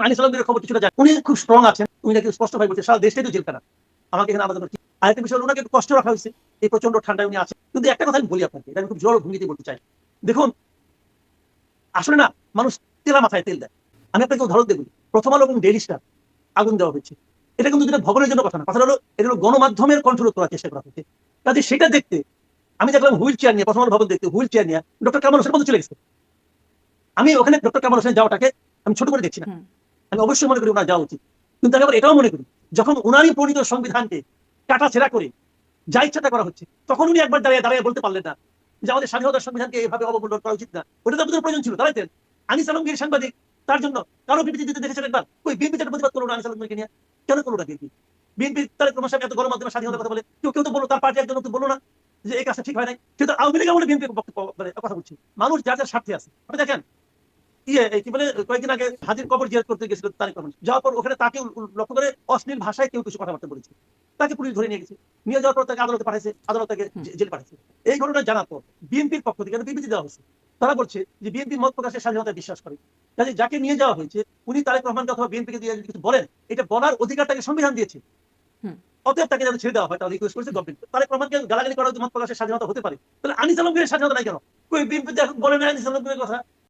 আনিস আলমগীরের খবর কিছুটা যায়, উনি খুব স্ট্রং আছেন, উনি নাকি স্পষ্ট ভাবে বলছে সারা দেশটাই তো জেলখানা, আমাকে এখানে আলাদা করে। আরেকটা বিষয়, ওনাকে একটু কষ্ট রাখা হয়েছে, এই প্রচন্ড ঠান্ডায় উনি আছেন। কিন্তু একটা কথা আমি বলি আপনাকে, এটা আমি খুব জোর ভঙ্গিতে বলতে চাই। দেখুন, আসলে না, মানুষ তেলা মাথায় তেল দেয়। আমি আপনাকে উদাহরণ দেব, প্রথম আলো এবং ডেইলি স্টার আগুন দেওয়া হয়েছে, এটা কিন্তু যেটা ভবনের জন্য কথা না, কথা হলো এটা হলো গণমাধ্যমের কন্ট্রোল করার চেষ্টা করা হচ্ছে। কাজে সেটা দেখতে আমি দেখলাম হুইল চেয়ার নিয়ে, প্রথম আলো ভবন দেখতে হুইল চেয়ার নিয়ে ডক্টর কামাল হোসেন পর্যন্ত চলে গেছে। আমি ওখানে ডক্টর কামাল হোসেন যাওয়াটাকে আমি ছোট করে দেখছি না, আমি অবশ্যই মনে করি ওনার যাওয়া উচিত। কিন্তু আমি আবার এটাও মনে করি, যখন উনারই প্রণীত সংবিধানকে কাটা ছেঁড়া করে যা ইচ্ছাটা করা হচ্ছে, তখন উনি একবার দাঁড়িয়ে দাঁড়িয়ে বলতে পারলেন না যে আমাদের স্বাধীনতার সংবিধানকে এভাবে অবমূল্যায়ন করা উচিত না। ওটা তো আপনাদের প্রয়োজন ছিল, দাঁড়াইতেন। আনিস আলমগীর সাংবাদিক, তার জন্য কারো বিবৃতি দিতে দেখেছেন একবার? ওই বিএনপি যেটা প্রতিবাদ করলো আনিস আলমগীরকে নিয়ে, কেন করলো না বিএনপি? বিএনপি তারেক রহমান সাহেব এত গণমাধ্যমে স্বাধীনতার কথা বলে, কেউ তো বললো, তার পার্টি একজন তো বললো না যে এই কাজটা ঠিক হয় নাই। কিন্তু আওয়ামী লীগ আমলে বিএনপি মানে কথা বলছি, মানুষ যার যার স্বার্থে আছে। আপনি দেখেন, কি বলে, কয়েকদিন আগে হাজির কবর জিয়ারত করতে গেছিল তারেক রহমান, যাওয়ার পর ওখানে তাকে লক্ষ্য করে অশ্লীল ভাষায় কেউ কিছু কথাবার্তা বলেছে, তাকে পুলিশ ধরে নিয়ে গেছে, নিয়ে যাওয়ার পর তাকে আদালতে পাঠাইছে, আদালত তাকে জেলে পাঠাইছে। এই ঘটনা জানার পর বিএনপির পক্ষ থেকে বিবৃতি দেওয়া হয়েছে, তারা বলছে যে বিএনপি মত প্রকাশের স্বাধীনতায় বিশ্বাস করে। কাজে যাকে নিয়ে যাওয়া হয়েছে, উনি তারেক রহমানকে অথবা বিএনপিকে দিয়ে যদি কিছু বলেন, এটা বলার অধিকার তাকে সংবিধান দিয়েছে। অতএব তাকে যেন ছেড়ে দেওয়া হয়, তারা রিকোয়েস্ট করেছে গভর্নমেন্ট। তারেক রহমানকে গালাগালি করার মত প্রকাশের স্বাধীনতা হতে পারে, তাহলে আনিস আলমগীরের স্বাধীনতা নাই কেন? কই বিএনপি এখন বলে না আনিস আলমগীরের কথা।